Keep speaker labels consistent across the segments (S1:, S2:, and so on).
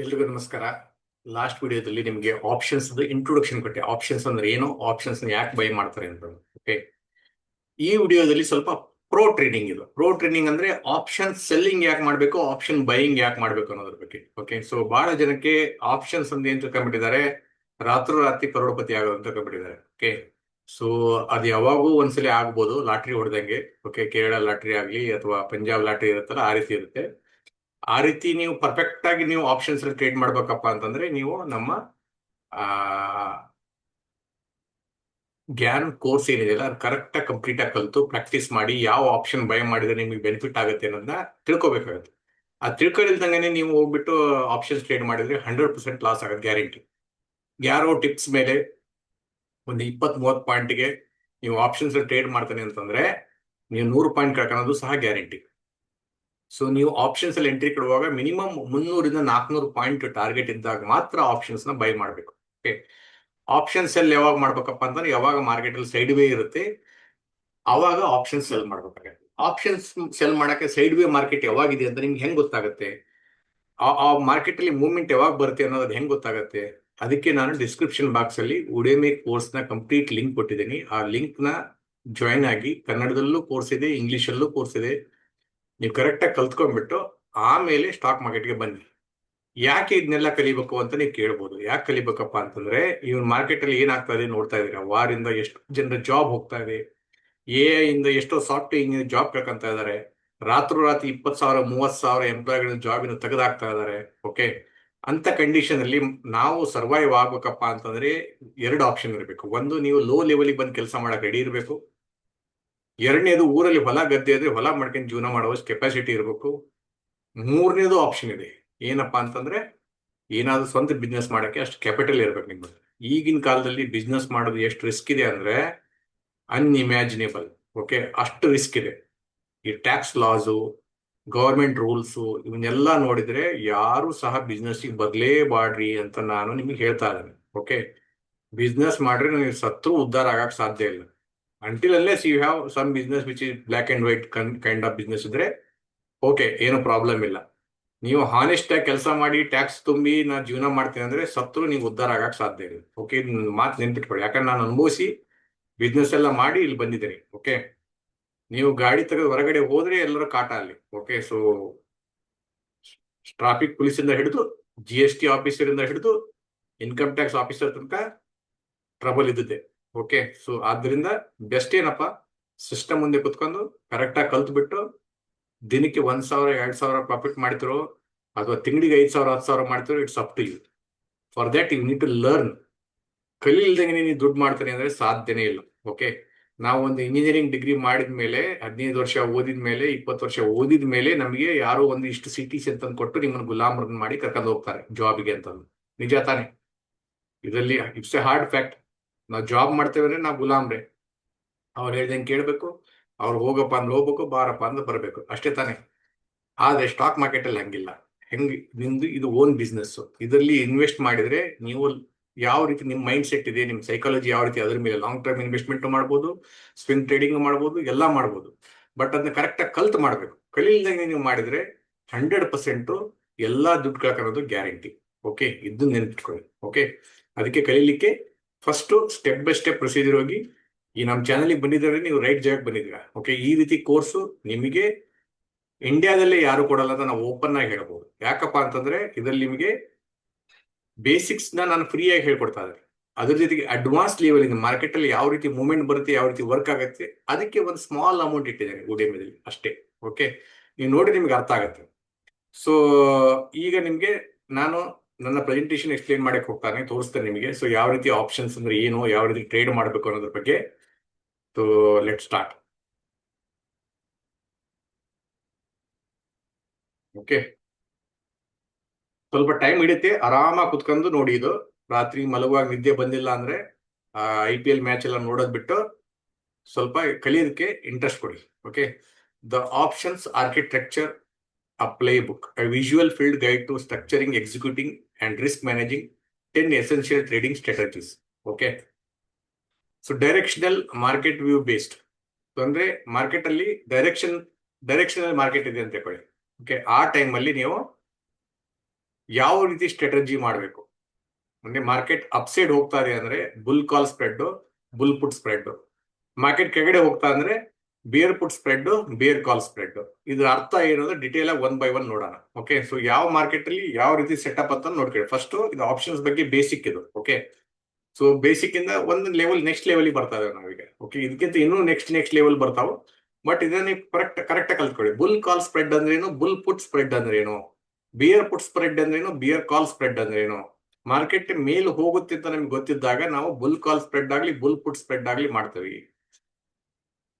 S1: ಎಲ್ರಿಗೂ ನಮಸ್ಕಾರ. ಲಾಸ್ಟ್ ವಿಡಿಯೋದಲ್ಲಿ ನಿಮಗೆ ಆಪ್ಷನ್ಸ್ ಇಂಟ್ರೊಡಕ್ಷನ್ ಕೊಟ್ಟೆ. ಆಪ್ಷನ್ಸ್ ಅಂದ್ರೆ ಏನು, ಆಪ್ಷನ್ಸ್ ಯಾಕೆ ಬೈ ಮಾಡ್ತಾರೆ ಅಂತ. ಓಕೆ, ಈ ವಿಡಿಯೋದಲ್ಲಿ ಸ್ವಲ್ಪ ಪ್ರೋ ಟ್ರೇಡಿಂಗ್ ಇದು. ಪ್ರೋ ಟ್ರೇಡಿಂಗ್ ಅಂದ್ರೆ ಆಪ್ಷನ್ ಸೆಲ್ಲಿಂಗ್ ಯಾಕೆ ಮಾಡಬೇಕು, ಆಪ್ಷನ್ ಬೈಯಿಂಗ್ ಯಾಕೆ ಮಾಡಬೇಕು ಅನ್ನೋದ್ರ ಬಗ್ಗೆ. ಓಕೆ, ಸೊ ಬಹಳ ಜನಕ್ಕೆ ಆಪ್ಷನ್ಸ್ ಅಂದ್ರೆ ಏನ್ ತಿಳ್ಕೊಂಡ್ಬಿಟ್ಟಿದ್ದಾರೆ, ರಾತ್ರಿ ಕರೋಡಪತಿ ಆಗೋದು ಅಂತ ತಿಳ್ಕೊಂಡ್ಬಿಟ್ಟಿದ್ದಾರೆ. ಓಕೆ, ಸೊ ಅದು ಯಾವಾಗೂ ಒಂದ್ಸಲಿ ಆಗ್ಬೋದು, ಲಾಟ್ರಿ ಹೊಡೆದಂಗೆ. ಓಕೆ, ಕೇರಳ ಲಾಟ್ರಿ ಆಗ್ಲಿ ಅಥವಾ ಪಂಜಾಬ್ ಲಾಟ್ರಿ ಇರುತ್ತಲ್ಲ, ಆ ರೀತಿ ಇರುತ್ತೆ. ಆ ರೀತಿ ನೀವು ಪರ್ಫೆಕ್ಟ್ ಆಗಿ ನೀವು ಆಪ್ಷನ್ಸ್ ಟ್ರೇಡ್ ಮಾಡ್ಬೇಕಪ್ಪ ಅಂತಂದ್ರೆ ನೀವು ನಮ್ಮ ಆ ಗ್ಯಾನ್ ಕೋರ್ಸ್ ಏನಿದೆಯಲ್ಲ ಅದು ಕರೆಕ್ಟ್ ಆಗಿ ಕಂಪ್ಲೀಟ್ ಆಗಿ ಕಲಿತು ಪ್ರಾಕ್ಟೀಸ್ ಮಾಡಿ ಯಾವ ಆಪ್ಷನ್ ಬೈ ಮಾಡಿದ್ರೆ ನಿಮಗೆ ಬೆನಿಫಿಟ್ ಆಗುತ್ತೆ ಅನ್ನೋದನ್ನ ತಿಳ್ಕೊಬೇಕಾಗುತ್ತೆ. ಆ ತಿಳ್ಕೊಂಡಿಲ್ದಂಗೆ ನೀವು ಹೋಗ್ಬಿಟ್ಟು ಆಪ್ಷನ್ಸ್ ಟ್ರೇಡ್ ಮಾಡಿದ್ರೆ 100% ಲಾಸ್ ಆಗುತ್ತೆ, ಗ್ಯಾರಂಟಿ. ಯಾರೋ ಟಿಪ್ಸ್ ಮೇಲೆ ಒಂದು 20-30 ಪಾಯಿಂಟ್ಗೆ ನೀವು ಆಪ್ಷನ್ಸ್ ಟ್ರೇಡ್ ಮಾಡ್ತಾನೆ ಅಂತಂದ್ರೆ ನೀವು 100 ಪಾಯಿಂಟ್ ಕಳ್ಕೊಳ್ಳೋದು ಸಹ ಗ್ಯಾರಂಟಿ. ಸೊ ನೀವು ಆಪ್ಷನ್ಸ್ ಅಲ್ಲಿ ಎಂಟ್ರಿ ಕೊಡುವಾಗ ಮಿನಿಮಮ್ 300-400 ಪಾಯಿಂಟ್ ಟಾರ್ಗೆಟ್ ಇದ್ದಾಗ ಮಾತ್ರ ಆಪ್ಷನ್ಸ್ ನ ಬೈ ಮಾಡಬೇಕು. ಓಕೆ, ಆಪ್ಷನ್ ಸೆಲ್ ಯಾವಾಗ ಮಾಡ್ಬೇಕಪ್ಪ ಅಂತಂದ್ರೆ ಯಾವಾಗ ಮಾರ್ಕೆಟ್ ಅಲ್ಲಿ ಸೈಡ್ ವೇ ಇರುತ್ತೆ ಅವಾಗ ಆಪ್ಷನ್ ಸೆಲ್ ಮಾಡ್ಬೇಕಾಗುತ್ತೆ. ಆಪ್ಷನ್ಸ್ ಸೆಲ್ ಮಾಡಕ್ಕೆ ಸೈಡ್ ವೇ ಮಾರ್ಕೆಟ್ ಯಾವಾಗಿದೆ ಅಂತ ನಿಮ್ಗೆ ಹೆಂಗ್ ಗೊತ್ತಾಗುತ್ತೆ, ಆ ಮಾರ್ಕೆಟ್ ಅಲ್ಲಿ ಮೂವ್ಮೆಂಟ್ ಯಾವಾಗ ಬರುತ್ತೆ ಅನ್ನೋದು ಹೆಂಗ್ ಗೊತ್ತಾಗುತ್ತೆ. ಅದಕ್ಕೆ ನಾನು ಡಿಸ್ಕ್ರಿಪ್ಷನ್ ಬಾಕ್ಸ್ ಅಲ್ಲಿ ಉಡೆಮಿ ಕೋರ್ಸ್ ನ ಕಂಪ್ಲೀಟ್ ಲಿಂಕ್ ಕೊಟ್ಟಿದ್ದೀನಿ. ಆ ಲಿಂಕ್ ನ ಜಾಯಿನ್ ಆಗಿ, ಕನ್ನಡದಲ್ಲೂ ಕೋರ್ಸ್ ಇದೆ, ಇಂಗ್ಲಿಷಲ್ಲೂ ಕೋರ್ಸ್ ಇದೆ. ನೀವು ಕರೆಕ್ಟಾಗಿ ಕಲ್ತ್ಕೊಂಡ್ಬಿಟ್ಟು ಆಮೇಲೆ ಸ್ಟಾಕ್ ಮಾರ್ಕೆಟ್ಗೆ ಬನ್ನಿ. ಯಾಕೆ ಇದನ್ನೆಲ್ಲ ಕಲಿಬೇಕು ಅಂತ ನೀವು ಕೇಳ್ಬೋದು. ಯಾಕೆ ಕಲಿಬೇಕಪ್ಪ ಅಂತಂದ್ರೆ ಇವನ್ ಮಾರ್ಕೆಟ್ ಅಲ್ಲಿ ಏನಾಗ್ತಾ ಇದೆ ನೋಡ್ತಾ ಇದೀರಾ. ವಾರಿಂದ ಎಷ್ಟು ಜನರ ಜಾಬ್ ಹೋಗ್ತಾ ಇದೆ, ಎ ಇಂದ ಎಷ್ಟೋ ಸಾಫ್ಟ್ವೇರ್ ಇಂಜಿನಿಯರ್ ಜಾಬ್ ಕಳ್ಕೊಂತ ಇದ್ದಾರೆ. ರಾತ್ರಿ 20,000 30,000 ಎಂಪ್ಲಾಯ್ಗಳನ್ನ ಜಾಬಿನ ತೆಗೆದಾಕ್ತಾ ಇದ್ದಾರೆ. ಓಕೆ, ಅಂತ ಕಂಡೀಷನ್ ಅಲ್ಲಿ ನಾವು ಸರ್ವೈವ್ ಆಗ್ಬೇಕಪ್ಪ ಅಂತಂದ್ರೆ 2 ಆಪ್ಷನ್ ಇರಬೇಕು. ಒಂದು, ನೀವು ಲೋ ಲೆವೆಲ್ಗೆ ಬಂದು ಕೆಲಸ ಮಾಡಕ್ ರೆಡಿ ಇರಬೇಕು. ಎರಡನೇದು, ಊರಲ್ಲಿ ಹೊಲ ಗದ್ದೆ ಇದ್ರೆ ಹೊಲ ಮಾಡ್ಕೊಂಡು ಜೀವನ ಮಾಡುವಷ್ಟು ಕೆಪಾಸಿಟಿ ಇರಬೇಕು. ಮೂರನೇದು ಆಪ್ಷನ್ ಇದೆ, ಏನಪ್ಪಾ ಅಂತಂದ್ರೆ ಏನಾದ್ರು ಸ್ವಂತ ಬಿಸ್ನೆಸ್ ಮಾಡಕ್ಕೆ ಅಷ್ಟು ಕ್ಯಾಪಿಟಲ್ ಇರ್ಬೇಕು ನಿಮ್ಗೆ. ಈಗಿನ ಕಾಲದಲ್ಲಿ ಬಿಸ್ನೆಸ್ ಮಾಡೋದು ಎಷ್ಟು ರಿಸ್ಕ್ ಇದೆ ಅಂದ್ರೆ ಅನ್ಇಮ್ಯಾಜಿನೇಬಲ್. ಓಕೆ, ಅಷ್ಟು ರಿಸ್ಕ್ ಇದೆ. ಈ ಟ್ಯಾಕ್ಸ್ ಲಾಸು, ಗವರ್ಮೆಂಟ್ ರೂಲ್ಸು ಇವನ್ನೆಲ್ಲ ನೋಡಿದ್ರೆ ಯಾರು ಸಹ ಬಿಸ್ನೆಸ್ಗೆ ಬರ್ಲೇಬಾಡ್ರಿ ಅಂತ ನಾನು ನಿಮಗೆ ಹೇಳ್ತಾ ಇದ್ದೇನೆ. ಓಕೆ, ಬಿಸ್ನೆಸ್ ಮಾಡ್ರೆ ನೀವು ಸತ್ರು ಉದ್ಧಾರ ಆಗಕ್ ಸಾಧ್ಯ ಇಲ್ಲ. Until unless you have some business which is black and white kind of business ಇದ್ರೆ ಓಕೆ, ಏನು ಪ್ರಾಬ್ಲಮ್ ಇಲ್ಲ. ನೀವು ಹಾನೆಸ್ಟ್ ಆಗಿ ಕೆಲಸ ಮಾಡಿ ಟ್ಯಾಕ್ಸ್ ತುಂಬಿ ನಾ ಜೀವನ ಮಾಡ್ತೀನಿ ಅಂದ್ರೆ ಸತ್ರು ನೀವು ಉದ್ಧಾರ ಆಗಕ್ ಸಾಧ್ಯ ಇಲ್ಲ. ಓಕೆ, ಮಾತು ನೆನ್ಪಿಟ್ಕೊಳ್ಳಿ, ಯಾಕಂದ್ರೆ ನಾನು ಅನುಭವಿಸಿ ಬಿಸ್ನೆಸ್ ಎಲ್ಲ ಮಾಡಿ ಇಲ್ಲಿ ಬಂದಿದ್ದೀನಿ. ಓಕೆ, ನೀವು ಗಾಡಿ ತೆಗೆದು ಹೊರಗಡೆ ಹೋದ್ರೆ ಎಲ್ಲರೂ ಕಾಟ ಅಲ್ಲಿ. ಓಕೆ, ಸೊ ಟ್ರಾಫಿಕ್ ಪೊಲೀಸಿಂದ ಹಿಡಿದು GST ಆಫೀಸರ್ ಇಂದ ಹಿಡಿದು ಇನ್ಕಮ್ ಟ್ಯಾಕ್ಸ್ ಆಫೀಸರ್ ತನಕ ಟ್ರಬಲ್ ಇದ್ದಿದೆ. ಓಕೆ, ಸೊ ಆದ್ರಿಂದ ಬೆಸ್ಟ್ ಏನಪ್ಪ, ಸಿಸ್ಟಮ್ ಮುಂದೆ ಕುತ್ಕೊಂಡು ಕರೆಕ್ಟಾಗಿ ಕಲ್ತ್ಬಿಟ್ಟು ದಿನಕ್ಕೆ 1,000-2,000 ಪ್ರಾಫಿಟ್ ಮಾಡ್ತಿರೋ ಅಥವಾ ತಿಂಗಳಿಗೆ 5,000-10,000 ಮಾಡ್ತಿರೋ, it's up to you. For that you need to learn. ಕಲಿಲ್ದಂಗೆ ನೀವು ದುಡ್ಡು ಮಾಡ್ತಾನೆ ಅಂದ್ರೆ ಸಾಧ್ಯನೇ ಇಲ್ಲ. ಓಕೆ, ನಾವು ಒಂದು ಇಂಜಿನಿಯರಿಂಗ್ ಡಿಗ್ರಿ ಮಾಡಿದ ಮೇಲೆ 15 ವರ್ಷ ಓದಿದ ಮೇಲೆ 20 ವರ್ಷ ಓದಿದ ಮೇಲೆ ನಮಗೆ ಯಾರೋ ಒಂದು ಇಷ್ಟು CTC ಅಂತ ಕೊಟ್ಟು ನಿಮ್ಮನ್ನು ಗುಲಾಮರನ್ನ ಮಾಡಿ ಕರ್ಕೊಂಡು ಹೋಗ್ತಾರೆ ಜಾಬ್ಗೆ ಅಂತ. ನಿಜ ತಾನೆ? ಇದರಲ್ಲಿ ಇಟ್ಸ್ ಎ ಹಾರ್ಡ್ ಫ್ಯಾಕ್ಟ್. ನಾವು ಜಾಬ್ ಮಾಡ್ತೇವೆ ಅಂದ್ರೆ ನಾವು ಗುಲಾಮ್ರೆ. ಅವ್ರು ಹೇಳ್ದಂಗೆ ಕೇಳಬೇಕು, ಅವ್ರು ಹೋಗಪ್ಪ ಅಂದ್ರೆ ಹೋಗ್ಬೇಕು, ಬಾರಪ್ಪ ಅಂದ್ರೆ ಬರಬೇಕು, ಅಷ್ಟೇ ತಾನೆ. ಆದ್ರೆ ಸ್ಟಾಕ್ ಮಾರ್ಕೆಟ್ ಅಲ್ಲಿ ಹಂಗಿಲ್ಲ. ನಿಮ್ದು ಇದು ಓನ್ ಬಿಸ್ನೆಸ್. ಇದರಲ್ಲಿ ಇನ್ವೆಸ್ಟ್ ಮಾಡಿದ್ರೆ ನೀವು ಯಾವ ರೀತಿ ನಿಮ್ಮ ಮೈಂಡ್ ಸೆಟ್ ಇದೆ, ನಿಮ್ಮ ಸೈಕಾಲಜಿ ಯಾವ ರೀತಿ, ಅದ್ರ ಮೇಲೆ ಲಾಂಗ್ ಟರ್ಮ್ ಇನ್ವೆಸ್ಟ್ಮೆಂಟ್ ಮಾಡ್ಬೋದು, ಸ್ವಿಂಗ್ ಟ್ರೇಡಿಂಗ್ ಮಾಡ್ಬೋದು, ಎಲ್ಲ ಮಾಡ್ಬೋದು. ಬಟ್ ಅದನ್ನ ಕರೆಕ್ಟಾಗಿ ಕಲ್ತ್ ಮಾಡ್ಬೇಕು. ಕಲಿಲ್ದಂಗೆ ನೀವು ಮಾಡಿದ್ರೆ 100% ಎಲ್ಲಾ ದುಡ್ಡು ಕಳ್ಕೊಳ್ಳೋದು ಗ್ಯಾರಂಟಿ. ಓಕೆ, ಇದನ್ನ ನೆನ್ಪಿಟ್ಕೊಳ್ಳಿ. ಓಕೆ, ಅದಕ್ಕೆ ಕಲೀಲಿಕ್ಕೆ first step by step procedure ಹೋಗಿ ಈ ನಮ್ಮ ಚಾನಲ್ಗೆ ಬಂದಿದ್ರೆ ನೀವು ರೈಟ್ ಜಾಗಕ್ಕೆ ಬಂದಿದ್ದೀರಾ. ಓಕೆ, ಈ ರೀತಿ ಕೋರ್ಸು ನಿಮಗೆ ಇಂಡಿಯಾದಲ್ಲೇ ಯಾರು ಕೊಡಲ್ಲ ಅಂತ ನಾವು ಓಪನ್ ಆಗಿ ಹೇಳ್ಬೋದು. ಯಾಕಪ್ಪ ಅಂತಂದ್ರೆ ಇದರಲ್ಲಿ ನಿಮಗೆ ಬೇಸಿಕ್ಸ್ ನಾನು ಫ್ರೀ ಆಗಿ ಹೇಳ್ಕೊಡ್ತಾ ಇದ್ದಾರೆ. ಅದ್ರ ಜೊತೆಗೆ ಅಡ್ವಾನ್ಸ್ ಲೆವೆಲ್ ಇಂದ ಮಾರ್ಕೆಟ್ ಅಲ್ಲಿ ಯಾವ ರೀತಿ ಮೂವ್ಮೆಂಟ್ ಬರುತ್ತೆ, ಯಾವ ರೀತಿ ವರ್ಕ್ ಆಗುತ್ತೆ, ಅದಕ್ಕೆ ಒಂದು ಸ್ಮಾಲ್ ಅಮೌಂಟ್ ಇಟ್ಟಿದ್ದಾರೆ ಉಡೆಮಿದಲ್ಲಿ ಅಷ್ಟೇ. ಓಕೆ, ನೀವು ನೋಡಿ ನಿಮ್ಗೆ ಅರ್ಥ ಆಗುತ್ತೆ. ಸೊ ಈಗ ನಿಮ್ಗೆ ನಾನು ನನ್ನ ಪ್ರೆಸೆಂಟೇಷನ್ ಎಕ್ಸ್ಪ್ಲೇನ್ ಮಾಡಕ್ಕೆ ಹೋಗ್ತಾನೆ, ತೋರಿಸ್ತೇನೆ ನಿಮಗೆ. ಸೊ ಯಾವ ರೀತಿ ಆಪ್ಷನ್ಸ್ ಅಂದ್ರೆ ಏನು, ಯಾವ ರೀತಿ ಟ್ರೇಡ್ ಮಾಡಬೇಕು ಅನ್ನೋದ್ರ ಬಗ್ಗೆ. So let start. ಓಕೆ, ಸ್ವಲ್ಪ ಟೈಮ್ ಹಿಡಿತೆ, ಆರಾಮಾಗಿ ಕುತ್ಕೊಂಡು ನೋಡಿ. ಇದು ರಾತ್ರಿ ಮಲಗುವಾಗ ನಿದ್ದೆ ಬಂದಿಲ್ಲ ಅಂದ್ರೆ IPL ಮ್ಯಾಚ್ ಎಲ್ಲ ನೋಡೋದ್ ಬಿಟ್ಟು ಸ್ವಲ್ಪ ಕಲಿಯೋದಕ್ಕೆ ಇಂಟ್ರೆಸ್ಟ್ ಕೊಡಿ. Okay, the options architecture a playbook, a visual field guide to structuring, executing and risk managing 10 essential trading strategies. Okay, so directional market view based ಅಂದ್ರೆ ಮಾರ್ಕೆಟ್ ಅಲ್ಲಿ ಡೈರೆಕ್ಷನಲ್ ಮಾರ್ಕೆಟ್ ಇದೆ ಅಂತ ಹೇಳಿ. ಓಕೆ, ಆ time ಅಲ್ಲಿ ನೀವು ಯಾವ ರೀತಿ ಸ್ಟ್ರಾಟಜಿ ಮಾಡಬೇಕು. ಅಂದ್ರೆ ಮಾರ್ಕೆಟ್ ಅಪ್ಸೈಡ್ ಹೋಗ್ತಾ ಇದೆ ಅಂದ್ರೆ bull call spread, bull put spread. Market ಕೆಳಗಡೆ ಹೋಗ್ತಾ ಅಂದ್ರೆ beer put spread, beer call spread. ಇದ್ರ ಅರ್ಥ ಏನಂದ್ರೆ ಡಿಟೇಲ್ ಆಗಿ 1 by 1 ನೋಡೋಣ. ಓಕೆ, ಸೊ ಯಾವ ಮಾರ್ಕೆಟ್ ಅಲ್ಲಿ ಯಾವ ರೀತಿ ಸೆಟಪ್ ಅಂತ ನೋಡ್ಕೊಳ್ಳಿ. ಫಸ್ಟ್ ಇದು ಆಪ್ಷನ್ಸ್ ಬಗ್ಗೆ ಬೇಸಿಕ್ ಇದು. ಓಕೆ, ಸೊ ಬೇಸಿಕ್ ಇಂದ ಒಂದು ಲೆವೆಲ್ ನೆಕ್ಸ್ಟ್ ಲೆವೆಲ್ ಬರ್ತಾ ಇದಾವೆ ನಾವೀಗ. ಓಕೆ, ಇದಕ್ಕಿಂತ ಇನ್ನೂ ನೆಕ್ಸ್ಟ್ ಲೆವೆಲ್ ಬರ್ತಾವ. ಬಟ್ ಇದನ್ನ ಕರೆಕ್ಟ್ ಕಲ್ತ್ಕೊಳ್ಳಿ. ಬುಲ್ ಕಾಲ್ ಸ್ಪ್ರೆಡ್ ಅಂದ್ರೇನು, ಬುಲ್ ಪುಟ್ ಸ್ಪ್ರೆಡ್ ಅಂದ್ರೇನು, ಬಿಯರ್ ಪುಟ್ ಸ್ಪ್ರೆಡ್ ಅಂದ್ರೇನು, ಬಿಯರ್ ಕಾಲ್ ಸ್ಪ್ರೆಡ್ ಅಂದ್ರೇನು. ಮಾರ್ಕೆಟ್ ಮೇಲ್ ಹೋಗುತ್ತೆ ಅಂತ ನಮ್ಗೆ ಗೊತ್ತಿದ್ದಾಗ ನಾವು ಬುಲ್ ಕಾಲ್ ಸ್ಪ್ರೆಡ್ ಆಗ್ಲಿ ಬುಲ್ ಪುಟ್ ಸ್ಪ್ರೆಡ್ ಆಗ್ಲಿ ಮಾಡ್ತೀವಿ.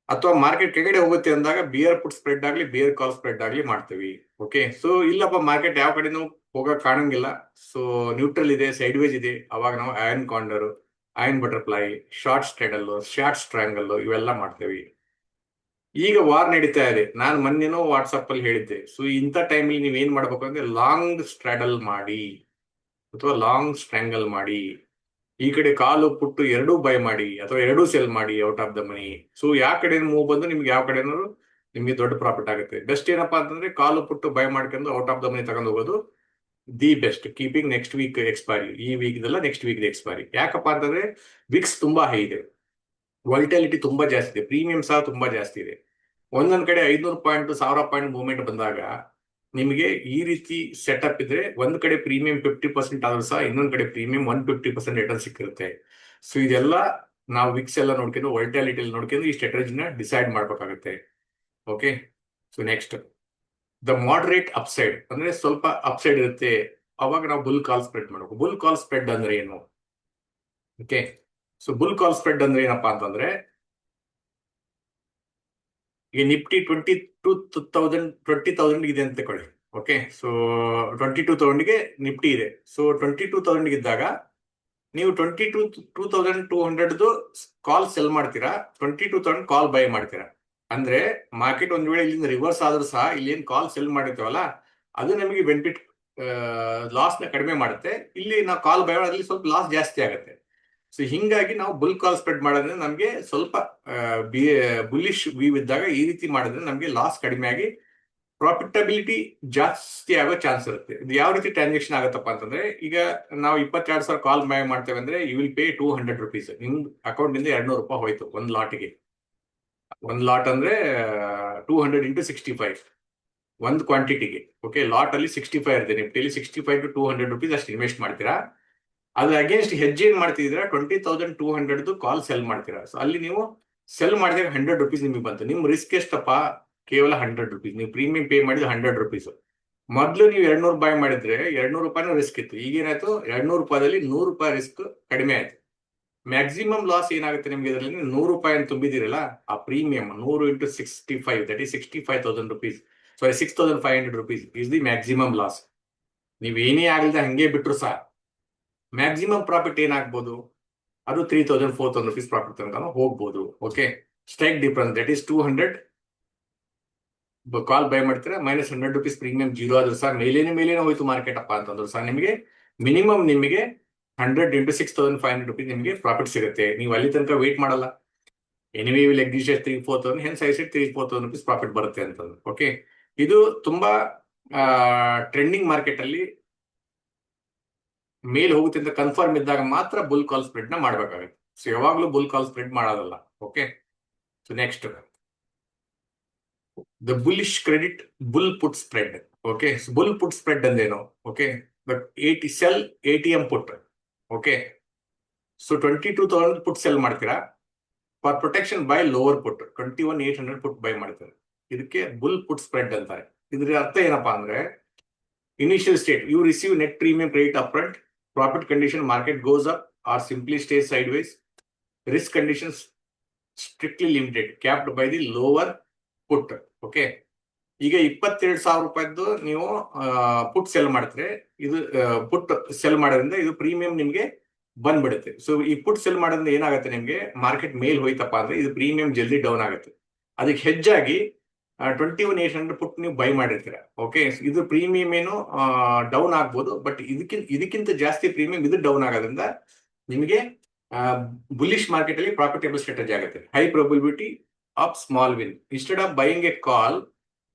S1: ಅಥವಾ ಮಾರ್ಕೆಟ್ ಕೆಳಗಡೆ ಹೋಗುತ್ತೆ ಅಂದಾಗ ಬಿಯರ್ ಪುಟ್ ಸ್ಪ್ರೆಡ್ ಆಗ್ಲಿ ಬಿಯರ್ ಕಾಲ್ ಸ್ಪ್ರೆಡ್ ಆಗ್ಲಿ ಮಾಡ್ತೀವಿ. ಓಕೆ, ಸೊ ಇಲ್ಲಪ್ಪ ಮಾರ್ಕೆಟ್ ಯಾವ ಕಡೆನೂ ಹೋಗಕ್ ಕಾಣಂಗಿಲ್ಲ, ಸೊ ನ್ಯೂಟ್ರಲ್ ಇದೆ, ಸೈಡ್ ವೇಜ್ ಇದೆ, ಅವಾಗ ನಾವು iron condor, iron butterfly, short straddle, short strangle ಇವೆಲ್ಲ ಮಾಡ್ತೇವೆ. ಈಗ ವಾರ್ ನಡೀತಾ ಇದೆ. ನಾನು ಮೊನ್ನೆನೋ ವಾಟ್ಸಪ್ ಅಲ್ಲಿ ಹೇಳಿದ್ದೆ. ಸೊ ಇಂಥ ಟೈಮಲ್ಲಿ ನೀವ್ ಏನ್ ಮಾಡ್ಬೇಕು ಅಂದ್ರೆ ಲಾಂಗ್ ಸ್ಟ್ರಾಡಲ್ ಮಾಡಿ ಅಥವಾ ಲಾಂಗ್ ಸ್ಟ್ರಾಂಗಲ್ ಮಾಡಿ. ಈ ಕಡೆ ಕಾಲು ಪುಟ್ಟು ಎರಡೂ ಬೈ ಮಾಡಿ ಅಥವಾ ಎರಡೂ ಸೆಲ್ ಮಾಡಿ out of the money. So ಯಾವ ಕಡೆ ಮೂವ್ ಬಂದು ನಿಮ್ಗೆ ಯಾವ ಕಡೆ ನಿಮ್ಗೆ ದೊಡ್ಡ ಪ್ರಾಫಿಟ್ ಆಗುತ್ತೆ. ಬೆಸ್ಟ್ ಏನಪ್ಪಾ ಅಂತಂದ್ರೆ ಕಾಲು ಪುಟ್ಟು ಬೈ ಮಾಡ್ಕೊಂಡು ಔಟ್ ಆಫ್ ದ ಮನಿ ತಗೊಂಡು ಹೋಗೋದು the best. Keeping next week expiry, ಈ ವೀಕ್ ಇದೆಲ್ಲ ನೆಕ್ಸ್ಟ್ ವೀಕ್ ಎಕ್ಸ್ಪೈರಿ. ಯಾಕಪ್ಪ ಅಂತಂದ್ರೆ ವಿಕ್ಸ್ ತುಂಬಾ ಹೈ ಇದೆ, ವಾಲಿಟಿಲಿಟಿ ತುಂಬಾ ಜಾಸ್ತಿ ಇದೆ, ಪ್ರೀಮಿಯಂ ಸಹ ತುಂಬಾ ಜಾಸ್ತಿ ಇದೆ. ಒಂದೊಂದ್ ಕಡೆ 500 ಪಾಯಿಂಟ್ 1000 ಪಾಯಿಂಟ್ ಮೂವ್ಮೆಂಟ್ ಬಂದಾಗ ನಿಮಗೆ ಈ ರೀತಿ ಸೆಟಪ್ ಇದ್ರೆ ಒಂದ್ ಕಡೆ ಪ್ರೀಮಿಯಂ 50% ಆದ್ರೂ ಸಹ ಇನ್ನೊಂದ್ ಕಡೆ ಪ್ರೀಮಿಯಂ 150% ರಿಟರ್ನ್ ಸಿಕ್ಕಿರುತ್ತೆ. ಸೊ ಇದೆಲ್ಲ ನಾವು ವಿಕ್ಸ್ ಎಲ್ಲ ನೋಡ್ಕೊಂಡು ವಾಲಿಟಿಲಿಟಿ ನೋಡ್ಕೊಂಡು ಈ ಸ್ಟ್ರಾಟಜಿನ ಡಿಸೈಡ್ ಮಾಡ್ಬೇಕಾಗುತ್ತೆ. Okay, so next the moderate upside ಅಂದ್ರೆ ಸ್ವಲ್ಪ ಅಪ್ಸೈಡ್ ಇರುತ್ತೆ, ಅವಾಗ ನಾವು ಬುಲ್ ಕಾಲ್ ಸ್ಪ್ರೆಡ್ ಮಾಡಬೇಕು. ಬುಲ್ ಕಾಲ್ ಸ್ಪ್ರೆಡ್ ಅಂದ್ರೆ ಏನು? Okay, so bull call spread ಅಂದ್ರೆ ಏನಪ್ಪಾ ಅಂತಂದ್ರೆ ಈಗ ನಿಫ್ಟಿ 20,000 ಇದೆ ಅಂತ ತಗೊಳ್ಳಿ. ಓಕೆ, ಸೊ 22,000ಗೆ ನಿಫ್ಟಿ ಇದೆ. ಸೊ 22,000 ಇದ್ದಾಗ ನೀವು 22,200 ಕಾಲ್ ಸೆಲ್ ಮಾಡ್ತೀರಾ, 22,000 ಕಾಲ್ ಬೈ ಮಾಡ್ತೀರಾ. ಅಂದ್ರೆ ಮಾರ್ಕೆಟ್ ಒಂದ್ ವೇಳೆ ಇಲ್ಲಿಂದ ರಿವರ್ಸ್ ಆದ್ರೂ ಸಹ ಇಲ್ಲಿ ಏನ್ ಕಾಲ್ ಸೆಲ್ ಮಾಡಿರ್ತೀವಲ್ಲ ಅದು ನಮಗೆ ಬೆನಿಫಿಟ್, ಲಾಸ್ ನ ಕಡಿಮೆ ಮಾಡುತ್ತೆ. ಇಲ್ಲಿ ನಾವು ಕಾಲ್ ಬೈ ಮಾಡೋದ್ರಲ್ಲಿ ಸ್ವಲ್ಪ ಲಾಸ್ ಜಾಸ್ತಿ ಆಗುತ್ತೆ. ಸೊ ಹಿಂಗಾಗಿ ನಾವು ಬುಲ್ ಕಾಲ್ ಸ್ಪ್ರೆಡ್ ಮಾಡೋದ್ರಿಂದ ನಮಗೆ ಸ್ವಲ್ಪ ಬುಲಿಶ್ ವ್ಯೂ ಇದ್ದಾಗ ಈ ರೀತಿ ಮಾಡಿದ್ರೆ ನಮಗೆ ಲಾಸ್ ಕಡಿಮೆ ಆಗಿ ಪ್ರಾಫಿಟಬಿಲಿಟಿ ಜಾಸ್ತಿ ಆಗೋ ಚಾನ್ಸ್ ಇರುತ್ತೆ. ಇದು ಯಾವ ರೀತಿ ಟ್ರಾನ್ಸಾಕ್ಷನ್ ಆಗುತ್ತಪ್ಪ ಅಂತಂದ್ರೆ ಈಗ ನಾವು 22,000 ಕಾಲ್ ಬೈ ಮಾಡ್ತೇವೆ ಅಂದ್ರೆ ಯು ವಿಲ್ ಪೇ 200 ರುಪೀಸ್. ನಿಮ್ ಅಕೌಂಟ್ ನಿಂದ 200 ರೂಪಾಯಿ ಹೋಯ್ತು ಒಂದ್ ಲಾಟ್ಗೆ. ಒಂದ್ ಲಾಟ್ ಅಂದ್ರೆ 200 × 65 ಒಂದು ಕ್ವಾಂಟಿಟಿಗೆ. ಓಕೆ, ಲಾಟ್ ಅಲ್ಲಿ 65 ಇರುತ್ತೆ, ನಿಫ್ಟಿಲಿ 65 to 200 ರುಪೀಸ್ ಅಷ್ಟು ಇನ್ವೆಸ್ಟ್ ಮಾಡ್ತೀರಾ. ಅದ್ರ ಅಗೇನ್ಸ್ಟ್ ಹೆಜ್ಜೆ ಏನ್ ಮಾಡ್ತಿದ್ದೀರಾ, 20,200 ಕಾಲ್ ಸೆಲ್ ಮಾಡ್ತೀರಾ. ಸೊ ಅಲ್ಲಿ ನೀವು ಸೆಲ್ ಮಾಡಿದಾಗ 100 ರುಪೀಸ್ ನಿಮಗೆ ಬಂತು. ನಿಮ್ ರಿಸ್ಕ್ ಎಷ್ಟಪ್ಪ? ಕೇವಲ 100 ರುಪೀಸ್. ನೀವು ಪ್ರೀಮಿಯಂ ಪೇ ಮಾಡಿದ್ರೆ 100 ರುಪೀಸ್. ಮೊದಲು ನೀವು 200 ಬೈ ಮಾಡಿದ್ರೆ 200 ರೂಪಾಯಿನೂ ರಿಸ್ಕ್ ಇತ್ತು. ಈಗೇನಾಯ್ತು, 200 ರೂಪಾಯಿದಲ್ಲಿ 100 ರೂಪಾಯಿ ರಿಸ್ಕ್ ಕಡಿಮೆ ಆಯ್ತು. ಮ್ಯಾಕ್ಸಿಮಮ್ ಲಾಸ್ ಏನಾಗುತ್ತೆ ನಿಮ್ಗೆ ಇದರಲ್ಲಿ? 100 ರೂಪಾಯಿ ತುಂಬಿದಿರಲ್ಲ, ಆ premium 100 × 65 that is 65,000 rupees, sorry 6,500 rupees is the maximum loss. ನೀವು ಏನೇ ಆಗಲಿದೆ ಹಂಗೆ ಬಿಟ್ರು ಸಹ ಮ್ಯಾಕ್ಸಿಮಮ್ ಪ್ರಾಫಿಟ್ ಏನಾಗ್ಬೋದು? ಅದು 3,000 4,000 ರುಪೀಸ್ ಪ್ರಾಫಿಟ್ ತನಕ ಹೋಗ್ಬೋದು. Okay, strike difference that is 200 call buy ಮಾಡ್ತೀರಾ, -100 ರುಪೀಸ್ ಪ್ರೀಮಿಯಂ ಜೀರೋ ಆದ್ರೂ ಸಹ ಮೇಲೇನೆ ಹೋಯ್ತು ಮಾರ್ಕೆಟ್ ಅಪ್ಪ ಅಂತಂದ್ರು ಸಹ ನಿಮಗೆ ಮಿನಿಮಮ್ 100 × 6,500 ರುಪೀಸ್ ನಿಮಗೆ ಪ್ರಾಫಿಟ್ ಸಿಗುತ್ತೆ. ನೀವು ಅಲ್ಲಿ ತನಕ ವೇಟ್ ಮಾಡಲ್ಲ. Anyway will exist 3,000-4,000, hence I said 3,000-4,000 rupees profit ಬರುತ್ತೆ ಅಂತಂದ್ರು. ಓಕೆ, ಇದು ತುಂಬಾ ಟ್ರೆಂಡಿಂಗ್ ಮಾರ್ಕೆಟ್ ಅಲ್ಲಿ ಮೇಲ್ ಹೋಗುತ್ತೆ ಅಂತ ಕನ್ಫರ್ಮ್ ಇದ್ದಾಗ ಮಾತ್ರ ಬುಲ್ ಕಾಲ್ ಸ್ಪ್ರೆಡ್ ನ ಮಾಡ್ಬೇಕಾಗುತ್ತೆ. ಸೊ ಯಾವಾಗ್ಲೂ ಬುಲ್ ಕಾಲ್ ಸ್ಪ್ರೆಡ್ ಮಾಡೋದಲ್ಲ. Okay, so next the bullish credit bull put spread. Okay, bull put spread ಅಂದೇನು? Okay, but sell ATM put. Okay, so 22,000 put sell ಮಾಡ್ತೀರಾ, for protection buy lower put 21,800 put buy ಮಾಡ್ತಾರೆ. ಇದಕ್ಕೆ bull put spread ಅಂತಾರೆ. ಇದ್ರ ಅರ್ಥ ಏನಪ್ಪಾ ಅಂದ್ರೆ initial state you receive net premium credit upfront, profit condition market goes up or simply stays sideways, risk conditions strictly limited capped by the lower put. Okay, ಈಗ 22,000 ರೂಪಾಯಿದ್ದು ನೀವು ಪುಟ್ cell ಮಾಡ್ತಾರೆ. ಇದು ಪುಟ್ cell ಮಾಡೋದ್ರಿಂದ ಇದು ಪ್ರೀಮಿಯಂ ನಿಮ್ಗೆ ಬಂದ್ಬಿಡುತ್ತೆ. So ಈ ಪುಟ್ cell ಮಾಡೋದ್ರಿಂದ ಏನಾಗುತ್ತೆ, ನಿಮ್ಗೆ ಮಾರ್ಕೆಟ್ ಮೇಲ್ ಹೋಯ್ತಪ್ಪ ಅಂದ್ರೆ ಇದು ಪ್ರೀಮಿಯಂ ಜಲ್ದಿ ಡೌನ್ ಆಗುತ್ತೆ. ಅದಕ್ಕೆ ಹೆಚ್ಚಾಗಿ 21,800 ಪುಟ್ ನೀವು ಬೈ ಮಾಡಿರ್ತೀರ. ಓಕೆ, ಇದು ಪ್ರೀಮಿಯಂ ಏನು ಡೌನ್ ಆಗ್ಬೋದು, ಬಟ್ ಇದಕ್ಕಿಂತ ಜಾಸ್ತಿ ಪ್ರೀಮಿಯಂ ಇದು ಡೌನ್ ಆಗೋದ್ರಿಂದ ನಿಮಗೆ ಬುಲಿಶ್ ಮಾರ್ಕೆಟ್ ಅಲ್ಲಿ ಪ್ರಾಫಿಟೇಬಲ್ ಸ್ಟ್ರಾಟಜಿ ಆಗುತ್ತೆ. High probability of small win instead of buying a call.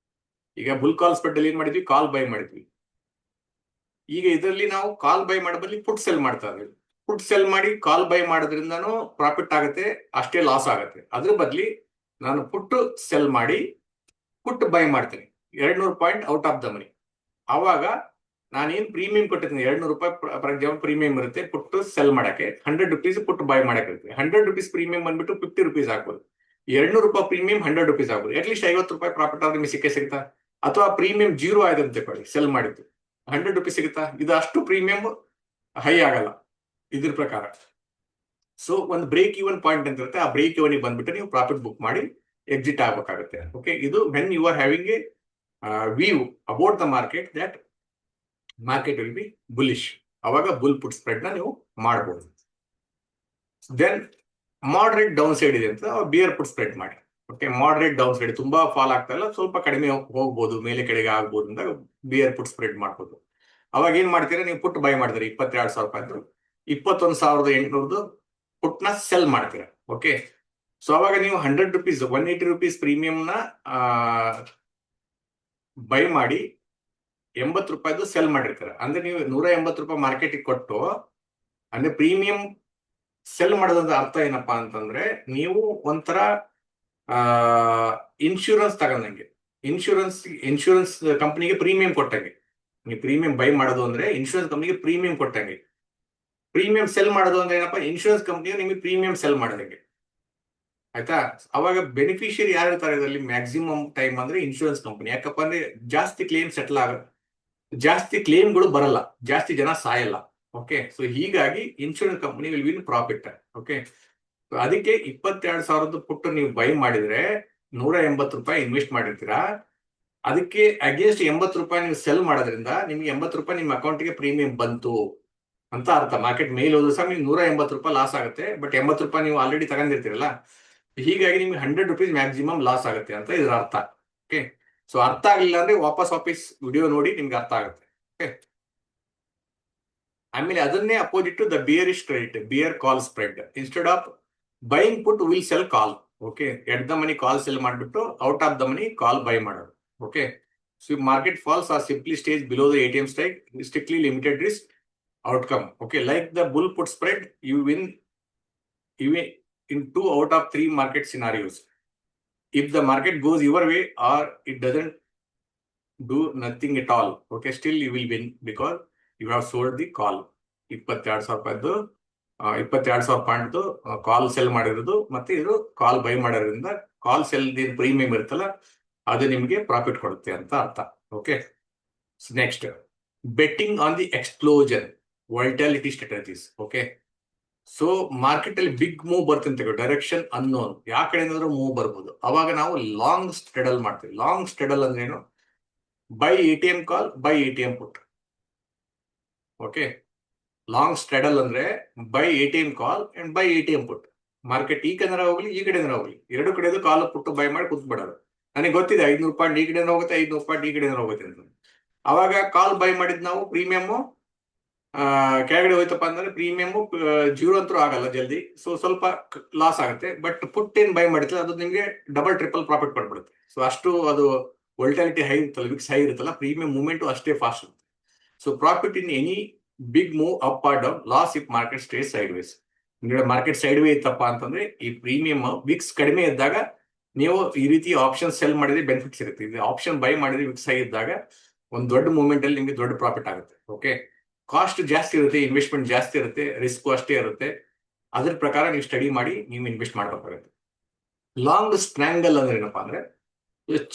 S1: ಈಗ ಬುಲ್ ಕಾಲ್ ಸ್ಪ್ರೆಡ್ ಅಲ್ಲಿ ಏನ್ ಮಾಡಿದ್ವಿ, ಕಾಲ್ ಬೈ ಮಾಡಿದ್ವಿ. ಈಗ ಇದರಲ್ಲಿ ನಾವು ಕಾಲ್ ಬೈ ಮಾಡೋ ಬದಲಿ ಪುಟ್ ಸೆಲ್ ಮಾಡ್ತಾ ಇದ್ದೀವಿ. ಪುಟ್ ಸೆಲ್ ಮಾಡಿ ಕಾಲ್ ಬೈ ಮಾಡೋದ್ರಿಂದನೂ ಪ್ರಾಫಿಟ್ ಆಗುತ್ತೆ, ಅಷ್ಟೇ ಲಾಸ್ ಆಗುತ್ತೆ. ಅದ್ರ ಬದಲಿ ನಾನು ಪುಟ್ ಸೆಲ್ ಮಾಡಿ ಪುಟ್ ಬೈ ಮಾಡ್ತೀನಿ 200 ಪಾಯಿಂಟ್ ಔಟ್ ಆಫ್ ದ ಮನಿ. ಆವಾಗ ನಾನೇನು ಪ್ರೀಮಿಯಂ ಕೊಟ್ಟಿದ್ದೀನಿ 200 ರೂಪಾಯಿ ಫಾರ್ ಎಕ್ಸಾಂಪಲ್ ಪ್ರೀಮಿಯಂ ಇರುತ್ತೆ ಪುಟ್ ಸೆಲ್ ಮಾಡಕ್ಕೆ, 100 rupees ಪುಟ್ ಬೈ ಮಾಡಕ್ಕೆ ಇರುತ್ತೆ. 100 rupees ಪ್ರೀಮಿಯಂ ಬಂದ್ಬಿಟ್ಟು 50 rupees ಆಗ್ಬೋದು. 200 ರೂಪಾಯಿ ಪ್ರೀಮಿಯಂ 100 rupees ಆಗ್ಬೋದು. ಅಟ್ಲೀಸ್ಟ್ 50 ರೂಪಾಯಿ ಪ್ರಾಫಿಟ್ ಆದ್ರೆ ನಿಮಗೆ ಸಿಕ್ಕೇ ಸಿಗುತ್ತಾ? ಅಥವಾ ಪ್ರೀಮಿಯಂ 0 ಆಯ್ತು ಅಂತ ತಗೊಳ್ಳಿ, ಸೆಲ್ ಮಾಡಿದ್ದು 100 rupees ಸಿಗುತ್ತಾ? ಇದು ಅಷ್ಟು ಪ್ರೀಮಿಯಂ ಹೈ ಆಗಲ್ಲ ಇದ್ರ ಪ್ರಕಾರ. ಸೊ ಒಂದು ಬ್ರೇಕ್ ಇವನ್ ಪಾಯಿಂಟ್ ಅಂತ ಇರುತ್ತೆ, ಆ ಬ್ರೇಕ್ ಇವನ್ ಬಂದ್ಬಿಟ್ಟು ನೀವು ಪ್ರಾಫಿಟ್ ಬುಕ್ ಮಾಡಿ ಎಕ್ಸಿಟ್ ಆಗ್ಬೇಕಾಗುತ್ತೆ. ಓಕೆ, ಇದು when you are having a view about the market that market will be bullish, ಅವಾಗ ಬುಲ್ ಪುಟ್ ಸ್ಪ್ರೆಡ್ ನ ನೀವು ಮಾಡಬಹುದು. ದೆನ್ ಮಾಡರೇಟ್ ಡೌನ್ ಸೈಡ್ ಇದೆ ಅಂತ ಬಿಯರ್ ಪುಟ್ ಸ್ಪ್ರೆಡ್ ಮಾಡಿ. ಓಕೆ, ಮಾಡರೇಟ್ ಡೌನ್ ಸೈಡ್ ತುಂಬಾ ಫಾಲ್ ಆಗ್ತಾ ಇಲ್ಲ, ಸ್ವಲ್ಪ ಕಡಿಮೆ ಹೋಗ್ಬೋದು, ಮೇಲೆ ಕೆಳಗೆ ಆಗ್ಬೋದು ಅಂತ ಬಿಯರ್ ಪುಟ್ ಸ್ಪ್ರೆಡ್ ಮಾಡ್ಬೋದು. ಅವಾಗ ಏನ್ ಮಾಡ್ತೀರಾ, ನೀವು ಪುಟ್ ಬೈ ಮಾಡಿದ್ರೆ 22,000 ರೂಪಾಯಿ 21,800 ಪುಟ್ ನ ಸೆಲ್ ಮಾಡ್ತೀರಾ. ಓಕೆ, ಸೊ ಅವಾಗ ನೀವು 100 rupees 180 rupees ಪ್ರೀಮಿಯಂ ನ ಬೈ ಮಾಡಿ 80 ರೂಪಾಯಿದು ಸೆಲ್ ಮಾಡಿರ್ತೀರ. ಅಂದ್ರೆ ನೀವು 180 ರೂಪಾಯಿ ಮಾರ್ಕೆಟಿಗೆ ಕೊಟ್ಟು, ಅಂದ್ರೆ ಪ್ರೀಮಿಯಂ ಸೆಲ್ ಮಾಡೋದ್ರ ಅರ್ಥ ಏನಪ್ಪಾ ಅಂತಂದ್ರೆ ನೀವು ಒಂಥರ ಇನ್ಶೂರೆನ್ಸ್ ತಗೊಂಡಂಗೆ, ಇನ್ಶೂರೆನ್ಸ್ ಕಂಪನಿಗೆ ಪ್ರೀಮಿಯಂ ಕೊಟ್ಟಂಗೆ. ನೀವು ಪ್ರೀಮಿಯಂ ಬೈ ಮಾಡೋದು ಅಂದ್ರೆ ಇನ್ಶೂರೆನ್ಸ್ ಕಂಪನಿಗೆ ಪ್ರೀಮಿಯಂ ಕೊಟ್ಟಂಗೆ. ಪ್ರೀಮಿಯಂ ಸೆಲ್ ಮಾಡೋದು ಅಂದ್ರೆ ಏನಪ್ಪಾ, ಇನ್ಶೂರೆನ್ಸ್ ಕಂಪನಿಗೆ ನಿಮಗೆ ಪ್ರೀಮಿಯಂ ಸೆಲ್ ಮಾಡೋದಂಗೆ. ಆಯ್ತಾ? ಅವಾಗ ಬೆನಿಫಿಷಿಯರಿ ಯಾರು ಇರ್ತಾರೆ ಇದರಲ್ಲಿ ಮ್ಯಾಕ್ಸಿಮಮ್ ಟೈಮ್ ಅಂದ್ರೆ ಇನ್ಶೂರೆನ್ಸ್ ಕಂಪನಿ. ಯಾಕಪ್ಪ ಅಂದ್ರೆ ಜಾಸ್ತಿ ಕ್ಲೇಮ್ ಸೆಟಲ್ ಜಾಸ್ತಿ ಕ್ಲೇಮ್ಗಳು ಬರಲ್ಲ, ಜಾಸ್ತಿ ಜನ ಸಾಯಲ್ಲ. ಓಕೆ, ಸೊ ಹೀಗಾಗಿ insurance company will win profit. Okay, ಅದಕ್ಕೆ 22,000 ಪುಟ್ಟು ನೀವು ಬೈ ಮಾಡಿದ್ರೆ 180 ರೂಪಾಯಿ ಇನ್ವೆಸ್ಟ್ ಮಾಡಿರ್ತೀರಾ, ಅದಕ್ಕೆ ಅಗೇನ್ಸ್ಟ್ 80 ರೂಪಾಯಿ ನೀವು ಸೆಲ್ ಮಾಡೋದ್ರಿಂದ ನಿಮ್ಗೆ 80 ರೂಪಾಯಿ ನಿಮ್ಮ ಅಕೌಂಟ್ಗೆ ಪ್ರೀಮಿಯಂ ಬಂತು ಅಂತ ಅರ್ಥ. ಮಾರ್ಕೆಟ್ ಮೇಲ್ ಹೋದ್ರು ಸಹ ನಿಮ್ಗೆ 180 ರೂಪಾಯಿ ಲಾಸ್ ಆಗುತ್ತೆ, ಬಟ್ 80 ರೂಪಾಯಿ ನೀವು ಆಲ್ರೆಡಿ ತಗೊಂಡಿರ್ತೀರಲ್ಲ, ಹೀಗಾಗಿ ನಿಮ್ಗೆ 100 rupees ಮ್ಯಾಕ್ಸಿಮಮ್ ಲಾಸ್ ಆಗುತ್ತೆ ಅಂತ ಇದ್ರ ಅರ್ಥ. ಓಕೆ, ಸೊ ಅರ್ಥ ಆಗಲಿಲ್ಲ ಅಂದ್ರೆ ವಾಪಸ್ ವಿಡಿಯೋ ನೋಡಿ ನಿಮ್ಗೆ ಅರ್ಥ ಆಗುತ್ತೆ. ಓಕೆ, ಆಮೇಲೆ ಅದನ್ನೇ opposite the bearish credit, bear call spread. Instead of buying put will sell call. Okay, at the money call sell ಮಾಡಿಬಿಟ್ಟು out of the money call buy ಮಾಡೋದು. Okay, so market falls or simply stays below the ATM strike, strictly limited risk outcome. Okay, like the bull put spread, you win even in 2 out of 3 market scenarios. If the market goes your way or it doesn't do nothing at all, okay, still you will win because you have sold the call. 22,000 ರೂಪಾಯಿದು 22,000 point ಕಾಲ್ cell ಮಾಡಿರೋದು, ಮತ್ತೆ ಇದು call by ಮಾಡೋದ್ರಿಂದ ಕಾಲ್ cell premium ಇರುತ್ತಲ್ಲ ಅದು ನಿಮಗೆ profit ಕೊಡುತ್ತೆ ಅಂತ ಅರ್ಥ. Okay, next betting on the explosion volatility strategies. Okay, so market ಅಲ್ಲಿ ಬಿಗ್ ಮೂವ್ ಬರ್ತಂತೆ, ಡೈರೆಕ್ಷನ್ ಅನ್ನೋನ್, ಯಾವ ಕಡೆಯಿಂದಾದ್ರೂ ಮೂವ್ ಬರ್ಬೋದು. ಅವಾಗ ನಾವು ಲಾಂಗ್ ಸ್ಟ್ರೆಡಲ್ ಮಾಡ್ತೀವಿ. ಲಾಂಗ್ ಸ್ಟ್ರೆಡಲ್ ಅಂದ್ರೆ ಏನು? Buy ATM call, buy ATM put. Okay, long straddle ಅಂದ್ರೆ buy ATM call and buy ATM put. Market ಈ ಕಡೆ ಹೋಗ್ಲಿ ಈ ಕಡೆ ಹೋಗ್ಲಿ, ಎರಡು ಕಡೆದು ಕಾಲ್ ಪುಟ್ಟು ಬೈ ಮಾಡಿ ಕೂತ್ಬಿಡೋದು. ನನಗೆ ಗೊತ್ತಿದೆ 500 ಪಾಯಿಂಟ್ ಈ ಕಡೆ ಹೋಗುತ್ತೆ, 500 ಪಾಯಿಂಟ್ ಈ ಕಡೆ ಹೋಗುತ್ತೆ ಅಂತ. ಅವಾಗ ಕಾಲ್ ಬೈ ಮಾಡಿದ್ ನಾವು ಪ್ರೀಮಿಯಮ್ ಕೆಳಗಡೆ ಹೋಯ್ತಪ್ಪ ಅಂದ್ರೆ ಪ್ರೀಮಿಯಮ್ 0 ಅಂತೂ ಆಗಲ್ಲ ಜಲ್ದಿ, ಸೊ ಸ್ವಲ್ಪ ಲಾಸ್ ಆಗುತ್ತೆ. ಬಟ್ ಪುಟ್ ಏನ್ ಬೈ ಮಾಡಿರ್ತಲ್ಲ ಅದು ನಿಮಗೆ ಡಬಲ್ ಟ್ರಿಪಲ್ ಪ್ರಾಫಿಟ್ ಕೊಟ್ಬಿಡುತ್ತೆ. ಸೊ ಅಷ್ಟು ಅದು ವೋಲ್ಟಾಲಿಟಿ ಹೈ ಇರುತ್ತಲ್ಲ, ವಿಕ್ಸ್ ಹೈ ಇರುತ್ತಲ್ಲ, ಪ್ರೀಮಿಯಂ ಮೂವ್ಮೆಂಟ್ ಅಷ್ಟೇ ಫಾಸ್ಟ್ ಇರುತ್ತೆ. So profit in any big move up or down, loss if market stays sideways. Market side way ಇತ್ತಪ್ಪ ಅಂತಂದ್ರೆ ಈ ಪ್ರೀಮಿಯಂ ವಿಕ್ಸ್ ಕಡಿಮೆ ಇದ್ದಾಗ ನೀವು ಈ ರೀತಿ ಆಪ್ಷನ್ ಸೆಲ್ ಮಾಡಿದ್ರೆ ಬೆನಿಫಿಟ್ಸ್ ಇರುತ್ತೆ. ಇದು ಆಪ್ಷನ್ ಬೈ ಮಾಡಿದ್ರೆ ವಿಕ್ಸ್ ಹೈ ಇದ್ದಾಗ ಒಂದು ದೊಡ್ಡ ಮೂವ್ಮೆಂಟ್ ಅಲ್ಲಿ ನಿಮಗೆ ದೊಡ್ಡ ಪ್ರಾಫಿಟ್ ಆಗುತ್ತೆ. ಓಕೆ, ಕಾಸ್ಟ್ ಜಾಸ್ತಿ ಇರುತ್ತೆ, ಇನ್ವೆಸ್ಟ್ಮೆಂಟ್ ಜಾಸ್ತಿ ಇರುತ್ತೆ, ರಿಸ್ಕ್ ಅಷ್ಟೇ ಇರುತ್ತೆ. ಅದ್ರ ಪ್ರಕಾರ ನೀವು ಸ್ಟಡಿ ಮಾಡಿ ನೀವು ಇನ್ವೆಸ್ಟ್ ಮಾಡಬೇಕಾಗುತ್ತೆ. ಲಾಂಗ್ ಸ್ಟ್ರ್ಯಾಂಗಲ್ ಅಂದ್ರೆ ಏನಪ್ಪಾ ಅಂದ್ರೆ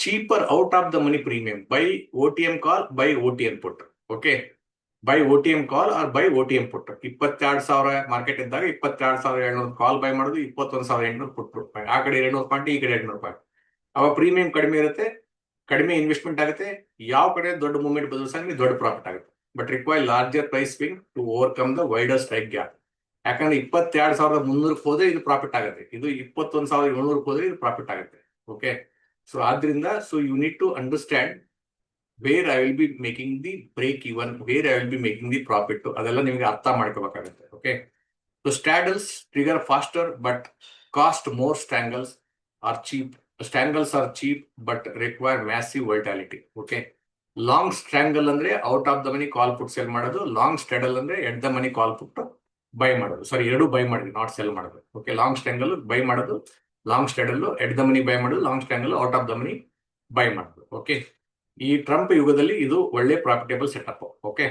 S1: cheaper out of the money premium by OTM call, by OTM put. Okay, by OTM call R by OTM put. 22,000 market ಇದ್ದಾಗ 22,700 ಕಾಲ್ ಬೈ ಮಾಡೋದು, 21,800 ಪುಟ್ ರೂಪಾಯಿ. ಆ ಕಡೆ 200 ಪಾಯಿಂಟ್, ಈ ಕಡೆ 200 ಪಾಯಿಂಟ್. ಅವಾಗ ಪ್ರೀಮಿಯಂ ಕಡಿಮೆ ಇರುತ್ತೆ, ಕಡಿಮೆ ಇನ್ವೆಸ್ಟ್ಮೆಂಟ್ ಆಗುತ್ತೆ. ಯಾವ ಕಡೆ ದೊಡ್ಡ ಮೂವ್ಮೆಂಟ್ ಬಂದರೂ ಸಹ ನಿಮಗೆ ದೊಡ್ಡ ಪ್ರಾಫಿಟ್ ಆಗುತ್ತೆ. But require larger price swing to overcome the wider strike gap. ಯಾಕಂದ್ರೆ 22,300 ಹೋದ್ರೆ ಇದು ಪ್ರಾಫಿಟ್ ಆಗುತ್ತೆ, ಇದು 21,700 ಹೋದ್ರೆ ಇದು ಪ್ರಾಫಿಟ್ ಆಗುತ್ತೆ. ಓಕೆ, ಸೊ ಆದ್ರಿಂದ so you need to understand where I will be making the break even, where I will be making the profit, ಅದೆಲ್ಲ ನಿಮಗೆ ಅರ್ಥ ಮಾಡ್ಕೋಬೇಕಾಗುತ್ತೆ. Okay, so straddles trigger faster but cost more. Strangles are cheap but require massive volatility. Okay, long strangle ಅಂದ್ರೆ out of the money call put sell ಮಾಡೋದು. Long straddle ಅಂದ್ರೆ at the money call put buy ಮಾಡೋದು. ಸಾರಿ, ಎರಡು buy ಮಾಡಿದ್ವಿ, not sell ಮಾಡೋದು. Okay, long strangle buy ಮಾಡೋದು, long straddle at the money buy ಮಾಡೋದು, long strangle out of the money buy ಮಾಡೋದು. Okay, ಈ ಟ್ರಂಪ್ ಯುಗದಲ್ಲಿ ಇದು ಒಳ್ಳೆ profitable setup. Okay,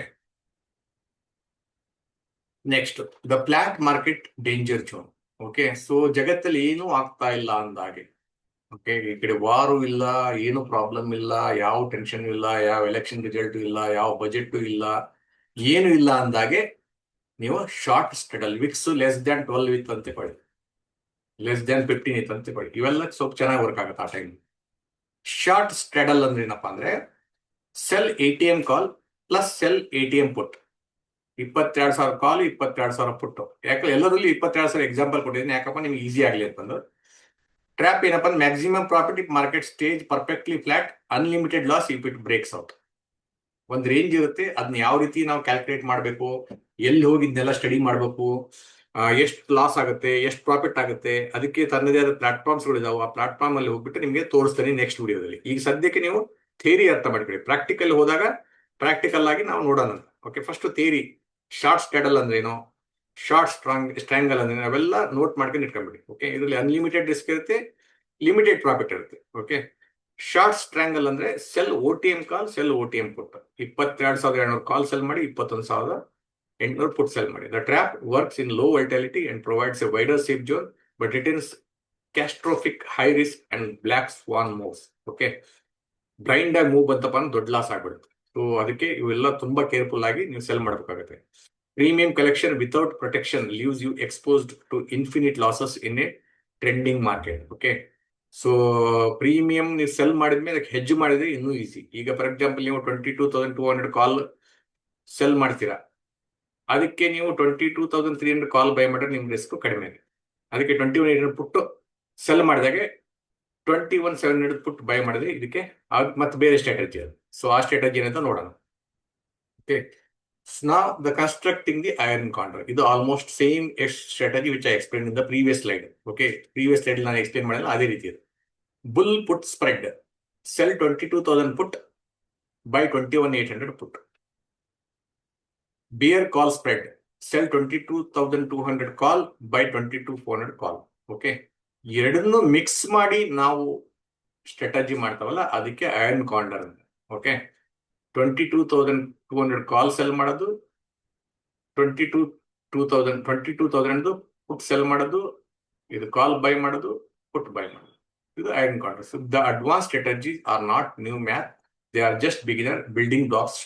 S1: next the flat market danger zone. Okay, so ಜಗತ್ತಲ್ಲಿ ಏನೂ ಆಗ್ತಾ ಇಲ್ಲ ಅಂದಾಗೆ, ಓಕೆ, ಈ ಕಡೆ ವಾರು ಇಲ್ಲ, ಏನು ಪ್ರಾಬ್ಲಮ್ ಇಲ್ಲ, ಯಾವ ಟೆನ್ಷನ್ ಇಲ್ಲ, ಯಾವ ಎಲೆಕ್ಷನ್ ರಿಸಲ್ಟ್ ಇಲ್ಲ, ಯಾವ ಬಜೆಟ್ ಇಲ್ಲ, ಏನು ಇಲ್ಲ ಅಂದಾಗೆ ನೀವು ಶಾರ್ಟ್ ಸ್ಟಡಲ್ ವಿಕ್ಸ್ ಲೆಸ್ ದ್ಯಾನ್ 12 ಇತ್ತು ಅಂತ ತಗೊಳ್ಳಿ, ಲೆಸ್ ದ್ಯಾನ್ 15 ಇತ್ತು ಅಂತ ತಗೊಳ್ಳಿ, ಇವೆಲ್ಲ ಸ್ವಲ್ಪ ಚೆನ್ನಾಗಿ ವರ್ಕ್ ಆಗುತ್ತೆ ಆ ಟೈಮ್. ಶಾರ್ಟ್ ಸ್ಟ್ರಾಡಲ್ ಅಂದ್ರೆ ಏನಪ್ಪಾ ಅಂದ್ರೆ ಸೆಲ್ ATM ಕಾಲ್ ಪ್ಲಸ್ ಸೆಲ್ ATM ಪುಟ್. 22,000 ಕಾಲ್, 22,000 ಪುಟ್ಟು. ಯಾಕಂದ್ರೆ ಎಲ್ಲರಲ್ಲಿ 22,000 ಎಕ್ಸಾಂಪಲ್ ಕೊಟ್ಟಿದ್ದೀನಿ, ಯಾಕಪ್ಪ ನಿಮ್ಗೆ ಈಸಿ ಆಗಲಿ ಅಂತಂದು. ಟ್ರ್ಯಾಪ್ ಏನಪ್ಪ ಅಂದ್ರೆ maximum profit if market stays perfectly flat, unlimited loss if it breaks out. ಒಂದು ರೇಂಜ್ ಇರುತ್ತೆ, ಅದನ್ನ ಯಾವ ರೀತಿ ನಾವು ಕ್ಯಾಲ್ಕುಲೇಟ್ ಮಾಡಬೇಕು, ಎಲ್ಲಿ ಹೋಗಿ ಇದನ್ನೆಲ್ಲ ಸ್ಟಡಿ ಮಾಡಬೇಕು, ಎಷ್ಟು ಲಾಸ್ ಆಗುತ್ತೆ, ಎಷ್ಟು ಪ್ರಾಫಿಟ್ ಆಗುತ್ತೆ, ಅದಕ್ಕೆ ತನ್ನದೇ ಆದ ಪ್ಲಾಟ್ಫಾರ್ಮ್ಸ್ಗಳು ಇದಾವೆ. ಆ ಪ್ಲಾಟ್ಫಾರ್ಮ್ ಅಲ್ಲಿ ಹೋಗ್ಬಿಟ್ಟು ನಿಮಗೆ ತೋರಿಸ್ತೀನಿ ನೆಕ್ಸ್ಟ್ ವಿಡಿಯೋದಲ್ಲಿ. ಈಗ ಸದ್ಯಕ್ಕೆ ನೀವು ಥಿಯರಿ ಅರ್ಥ ಮಾಡ್ಕೊಳ್ಳಿ, ಪ್ರಾಕ್ಟಿಕಲ್ ಹೋದಾಗ ಪ್ರಾಕ್ಟಿಕಲ್ ಆಗಿ ನಾವು ನೋಡೋಣ. Okay, first theory. Short straddle ಅಂದ್ರೇನು, ಶಾರ್ಟ್ ಸ್ಟ್ರಾಂಗಲ್ ಅಂದ್ರೆ ಅವೆಲ್ಲ ನೋಟ್ ಮಾಡ್ಕೊಂಡು ಇಟ್ಕೊಂಡ್ಬಿಡಿ. ಓಕೆ, ಇದರಲ್ಲಿ ಅನ್ಲಿಮಿಟೆಡ್ ರಿಸ್ಕ್ ಇರುತ್ತೆ, ಲಿಮಿಟೆಡ್ ಪ್ರಾಫಿಟ್ ಇರುತ್ತೆ. ಓಕೆ, ಶಾರ್ಟ್ ಸ್ಟ್ರಾಂಗಲ್ ಅಂದ್ರೆ sell OTM call, sell OTM put. 22,200 call sell ಮಾಡಿ, 21,800 ಪುಟ್ ಸೆಲ್ ಮಾಡಿ. The trap works in low volatility and provides a wider safe zone but returns catastrophic high risk and black swan moves. Okay, blind ಆಗಿ move ಬಂತಪ್ಪ ಅಂದ್ರೆ ದೊಡ್ಡ loss ಆಗ್ಬಿಡುತ್ತೆ. So ಅದಕ್ಕೆ ಇವೆಲ್ಲ ತುಂಬಾ ಕೇರ್ಫುಲ್ ಆಗಿ ನೀವು ಸೆಲ್ ಮಾಡಬೇಕಾಗುತ್ತೆ. Premium collection without protection leaves you exposed to infinite losses in a trending market. Okay, so premium ನೀವು ಸೆಲ್ ಮಾಡಿದ್ಮೇಲೆ ಅದಕ್ಕೆ ಹೆಜ್ ಮಾಡಿದ್ರೆ ಇನ್ನೂ ಈಸಿ. ಈಗ ಫಾರ್ ಎಕ್ಸಾಂಪಲ್ ನೀವು 22,200 ಕಾಲ್ ಸೆಲ್ ಮಾಡ್ತೀರಾ, ಅದಕ್ಕೆ ನೀವು 22,300 ಕಾಲ್ ಬೈ ಮಾಡಿದ್ರೆ ನಿಮ್ ರಿಸ್ಕ್ ಕಡಿಮೆ ಇದೆ. ಅದಕ್ಕೆ 21,800 ಪುಟ್ಟು ಸೆಲ್ ಮಾಡಿದಾಗೆ 21,700 ಪುಟ್ ಬೈ ಮಾಡಿದ್ರೆ ಇದಕ್ಕೆ ಮತ್ತೆ ಬೇರೆ ಸ್ಟ್ರಾಟಜಿ ಅದು. ಸೊ ಆ ಸ್ಟ್ರಾಟಜಿ ಏನಂತ ನೋಡೋಣ. Okay, now the constructing the iron condor. ಇದು almost same strategy which I explain in the previous slide. Okay, previous slide ನಾನು ಎಕ್ಸ್ಪ್ಲೇನ್ ಮಾಡಲ್ಲ, ಅದೇ ರೀತಿ ಇದೆ. Bull put spread, cell 22,000 put by 21,800 put. Beer call spread, cell 22,200 call by 22,400 call. Okay, ಎರಡನ್ನು mix ಮಾಡಿ ನಾವು strategy ಮಾಡ್ತಾವಲ್ಲ, ಅದಕ್ಕೆ iron condor ಅಂತ. ಓಕೆ, 22,200 ಕಾಲ್ ಸೆಲ್ ಮಾಡೋದು, 22,000 ಪುಟ್ ಸೆಲ್ ಮಾಡೋದು, ಇದು ಕಾಲ್ ಬೈ ಮಾಡೋದು, ಪುಟ್ ಬೈ ಮಾಡೋದು. ಇದು iron condor. So the advance strategies are not new math, they are just beginner building blocks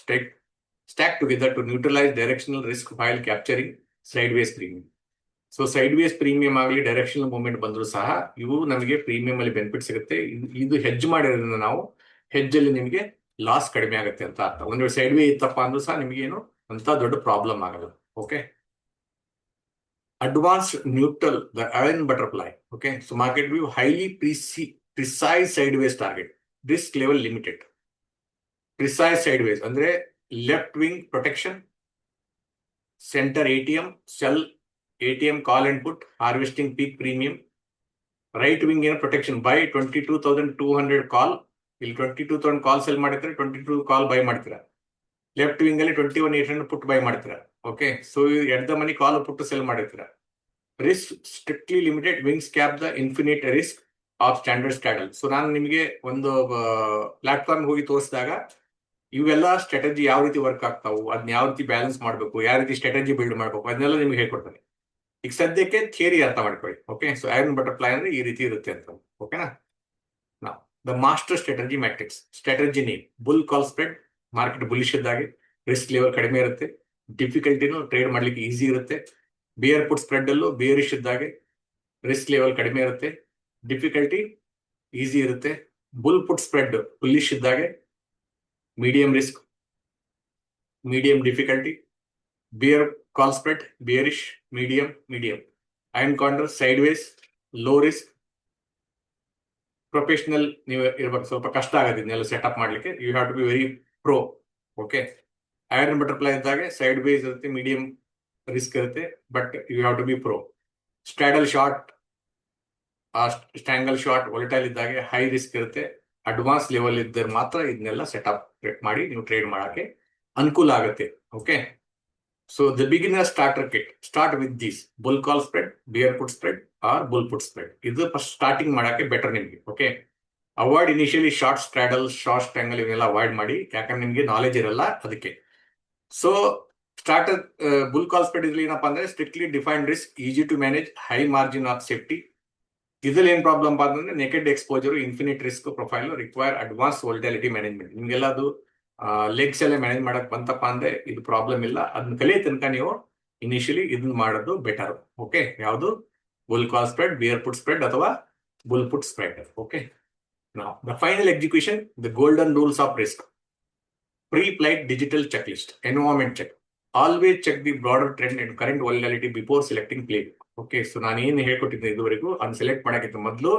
S1: stack together to neutralize directional risk while capturing sideways premium. ಸೊ sideways premium ಆಗಲಿ, directional movement ಬಂದರೂ ಸಹ ಇವು ನಮಗೆ premium ಅಲ್ಲಿ benefit ಸಿಗುತ್ತೆ. ಇದು hedge ಮಾಡಿರೋದ್ರಿಂದ ನಾವು ಹೆಜ್ ಅಲ್ಲಿ ನಿಮಗೆ ಲಾಸ್ ಕಡಿಮೆ ಆಗುತ್ತೆ ಅಂತ ಅರ್ಥ. ಒಂದು ವೇಳೆ ಸೈಡ್ವೇ ಇತ್ತಪ್ಪ ಅಂದ್ರೂ ಸಹ ನಿಮಗೆ ಏನು ಅಂತ ದೊಡ್ಡ ಪ್ರಾಬ್ಲಮ್ ಆಗಲ್ಲ. Okay, advance neutral, the iron butterfly. Okay, so market view highly precise sideways target, risk level limited. Precise sideways ಅಂದ್ರೆ left wing protection, center ATM, sell ATM call and put, harvesting peak premium. Right wing ಏನು protection buy 22,200 call, ಇಲ್ಲಿ 22,000 call sell ಮಾಡಿದ್ರೆ 22 call buy ಮಾಡ್ತೀರಾ. Left wing ಅಲ್ಲಿ 21,800 put buy ಮಾಡ್ತೀರಾ. Okay, so at the money call put sell ಮಾಡಿರ್ತೀರಾ. Risk strictly limited, wings cap the infinite risk of standard straddle. So ನಾನು ನಿಮಗೆ ಒಂದು platform ಹೋಗಿ ತೋರಿಸಿದಾಗ ಇವೆಲ್ಲ ಸ್ಟ್ರಾಟಜಿ ಯಾವ ರೀತಿ ವರ್ಕ್ ಆಗ್ತಾವು, ಅದನ್ನ ಯಾವ ರೀತಿ ಬ್ಯಾಲೆನ್ಸ್ ಮಾಡಬೇಕು, ಯಾವ ರೀತಿ ಸ್ಟ್ರಾಟಜಿ ಬಿಲ್ಡ್ ಮಾಡಬೇಕು, ಅದನ್ನೆಲ್ಲ ನಿಮ್ಗೆ ಹೇಳ್ಕೊಡ್ತಾನೆ. ಈಗ ಸದ್ಯಕ್ಕೆ ಥಿಯರಿ ಅರ್ಥ ಮಾಡ್ಕೊಳ್ಳಿ. ಓಕೆ, ಸೊ ಐರನ್ ಬಟರ್ಫ್ಲೈ ಅಂದ್ರೆ ಈ ರೀತಿ ಇರುತ್ತೆ ಅಂತ. ಓಕೆನಾ, ನಾವು the master strategy matrix. Strategy name bull call spread, market bullish ಇದ್ದಾಗೆ ರಿಸ್ಕ್ ಲೆವೆಲ್ ಕಡಿಮೆ ಇರುತ್ತೆ, ಡಿಫಿಕಲ್ಟಿನೂ ಟ್ರೇಡ್ ಮಾಡ್ಲಿಕ್ಕೆ ಈಸಿ ಇರುತ್ತೆ. ಬಿಯರ್ ಪುಟ್ ಸ್ಪ್ರೆಡ್ ಅಲ್ಲೂ ಬೇರಿಶ್ ಇದ್ದಾಗೆ ರಿಸ್ಕ್ ಲೆವೆಲ್ ಕಡಿಮೆ ಇರುತ್ತೆ, ಡಿಫಿಕಲ್ಟಿ ಈಸಿ ಇರುತ್ತೆ. ಬುಲ್ ಪುಟ್ ಸ್ಪ್ರೆಡ್ ಬುಲಿಶ್ ಇದ್ದಾಗೆ medium risk, medium difficulty. Bear call spread bearish, medium, medium. Iron condor sideways, low risk. Professional ನೀವು ಇರ್ಬೇಕು, ಸ್ವಲ್ಪ ಕಷ್ಟ ಆಗುತ್ತೆ ಇದನ್ನೆಲ್ಲ ಸೆಟಪ್ ಮಾಡ್ಲಿಕ್ಕೆ. You have to B very pro. Okay, iron butterfly ಇದ್ದಾಗ ಸೈಡ್ ವೇಸ್ ಇರುತ್ತೆ, ಮೀಡಿಯಂ ರಿಸ್ಕ್ ಇರುತ್ತೆ, but you have to be pro. Straddle short, strangle short, volatile ಇದ್ದಾಗೆ ಹೈ ರಿಸ್ಕ್ ಇರುತ್ತೆ. ಅಡ್ವಾನ್ಸ್ ಲೆವೆಲ್ ಇದ್ದರೆ ಮಾತ್ರ ಇದನ್ನೆಲ್ಲ ಸೆಟಪ್ ಮಾಡಿ ನೀವು ಟ್ರೇಡ್ ಮಾಡಕ್ಕೆ ಅನುಕೂಲ ಆಗುತ್ತೆ. Okay, so the beginner starter kit start with this bull call spread, bear put spread or bull put spread. ಇದು ಫಸ್ಟ್ ಸ್ಟಾರ್ಟಿಂಗ್ ಮಾಡಕ್ಕೆ ಬೆಟರ್ ನಿಮಗೆ. Okay, avoid initially short straddle, short strangle ಇವನ್ನೆಲ್ಲ avoid ಮಾಡಿ, ಯಾಕಂದ್ರೆ ನಿಮಗೆ ನಾಲೆಜ್ ಇರಲ್ಲ ಅದಕ್ಕೆ. So starter bull call spread ಇದ್ರಲ್ಲಿ ಏನಪ್ಪಾ ಅಂದ್ರೆ strictly defined risk, easy to manage, high margin of safety. ಇದ್ರಲ್ಲಿ ಏನ್ ಪ್ರಾಬ್ಲಮ್ ಅಂದ್ರೆ naked exposure, infinite risk profile, require advance volatility management. ನಿಮ್ಗೆಲ್ಲ ಅದು ಲೆಗ್ಸ್ ಎಲ್ಲ ಮ್ಯಾನೇಜ್ ಮಾಡಕ್ ಬಂತಪ್ಪ ಅಂದ್ರೆ ಇದು ಪ್ರಾಬ್ಲಮ್ ಇಲ್ಲ. ಅದನ್ನ ಕಲಿಯ ತನಕ ನೀವು ಇನಿಷಿಯಲಿ ಇದನ್ನ ಮಾಡೋದು ಬೆಟರ್. ಓಕೆ, ಯಾವುದು bull call spread, bear put spread ಅಥವಾ bull put spread. Okay, now the final execution, the golden rules of risk. Pre-flight digital checklist, environment check. Always check the broader trend and current volatility before selecting playbook. Okay, so ನಾನು ಏನು ಹೇಳ್ಕೊಟ್ಟಿದ್ದೆ ಇದುವರೆಗೂ ಅದನ್ನ select ಮಾಡಕ್ಕಿಂತ ಮೊದಲು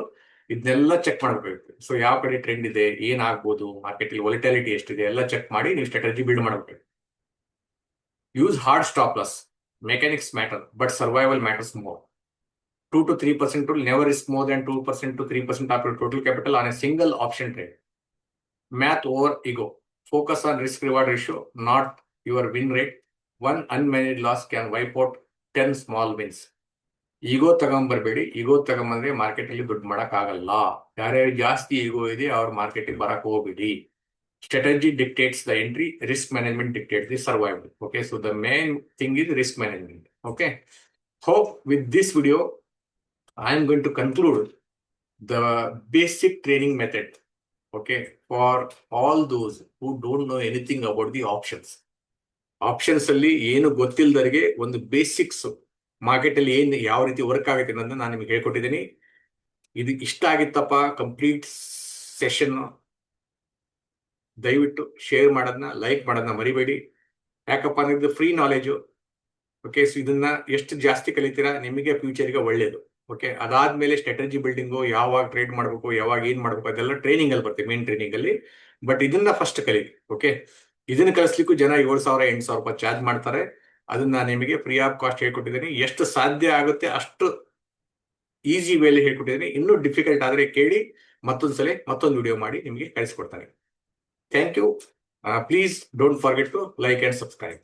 S1: ಇದನ್ನೆಲ್ಲ check ಮಾಡಬೇಕು. So ಯಾವ ಕಡೆ trend ಇದೆ, ಏನಾಗ್ಬೋದು, ಮಾರ್ಕೆಟ್ ಅಲ್ಲಿ ವಾಲಿಟಾಲಿಟಿ ಎಷ್ಟಿದೆ ಎಲ್ಲ ಚೆಕ್ ಮಾಡಿ ನೀವು ಸ್ಟ್ರಾಟಜಿ ಬಿಲ್ಡ್ ಮಾಡಬೇಕು. Use hard stop loss. Mechanics matter but survival matters more. 2 to 3% rule, never risk more than 2% to 3% of your total capital on a single option trade. Math over ego. Focus on risk reward ratio, not your win rate. One unmanaged loss can wipe out 10 small wins. Ego ತಗೊಂಬರ್ಬೇಡಿ. Ego ತಗೊಂಬಂದ್ರೆ market ಅಲ್ಲಿ ದುಡ್ಡು ಮಾಡಕ್ ಆಗಲ್ಲ. ಯಾರ್ಯಾರು ಜಾಸ್ತಿ ಈಗೋ ಇದೆ ಅವ್ರ market ಬರಕ್ ಹೋಗ್ಬಿಡಿ. Strategy dictates the entry, risk management dictates the survival. Okay, so the main thing is risk management. Okay, hope with this video I am going to conclude the basic training method. Okay, for all those who don't know anything about the options. Options ಅಲ್ಲಿ ಏನು ಗೊತ್ತಿಲ್ಲದರಿಗೆ ಒಂದು basics market ಅಲ್ಲಿ ಏನು ಯಾವ ರೀತಿ work ಆಗುತ್ತೆ ಅನ್ನೋದನ್ನ ನಾನು ನಿಮಗೆ ಹೇಳ್ಕೊಟ್ಟಿದ್ದೀನಿ. ಇದು ಇಷ್ಟ ಆಗಿತ್ತಪ್ಪ ಕಂಪ್ಲೀಟ್ ಸೆಷನ್, ದಯವಿಟ್ಟು ಶೇರ್ ಮಾಡೋದನ್ನ, ಲೈಕ್ ಮಾಡೋದನ್ನ ಮರಿಬೇಡಿ. ಯಾಕಪ್ಪ ಅಂದ್ರೆ ಇದು ಫ್ರೀ ನಾಲೆಜು. ಓಕೆ, ಸೊ ಇದನ್ನ ಎಷ್ಟು ಜಾಸ್ತಿ ಕಲಿತೀರಾ ನಿಮಗೆ ಫ್ಯೂಚರ್ಗೆ ಒಳ್ಳೇದು. ಓಕೆ, ಅದಾದ್ಮೇಲೆ ಸ್ಟ್ರಾಟಜಿ ಬಿಲ್ಡಿಂಗು, ಯಾವಾಗ ಟ್ರೇಡ್ ಮಾಡಬೇಕು, ಯಾವಾಗ ಏನ್ ಮಾಡಬೇಕು ಅದೆಲ್ಲ ಟ್ರೈನಿಂಗ್ ಅಲ್ಲಿ ಬರ್ತದೆ, ಮೇನ್ ಟ್ರೈನಿಂಗ್ ಅಲ್ಲಿ. ಬಟ್ ಇದನ್ನ ಫಸ್ಟ್ ಕಲೀರಿ. ಓಕೆ, ಇದನ್ನ ಕಲಿಸ್ಲಿಕ್ಕೂ ಜನ 7,000 8,000 ರೂಪಾಯಿ ಚಾರ್ಜ್ ಮಾಡ್ತಾರೆ. ಅದನ್ನ ನಿಮಗೆ ಫ್ರೀ ಆಫ್ ಕಾಸ್ಟ್ ಹೇಳ್ಕೊಟ್ಟಿದ್ದೀನಿ. ಎಷ್ಟು ಸಾಧ್ಯ ಆಗುತ್ತೆ ಅಷ್ಟು ಈಸಿ ವೇಲಿ ಹೇಳ್ಕೊಟ್ಟಿದ್ದೀನಿ. ಇನ್ನೂ ಡಿಫಿಕಲ್ಟ್ ಆದ್ರೆ ಕೇಳಿ, ಮತ್ತೊಂದ್ಸಲ ಮತ್ತೊಂದು ವಿಡಿಯೋ ಮಾಡಿ ನಿಮಗೆ ಕಳಿಸ್ಕೊಡ್ತಾನೆ. Thank you. Please don't forget to like and subscribe.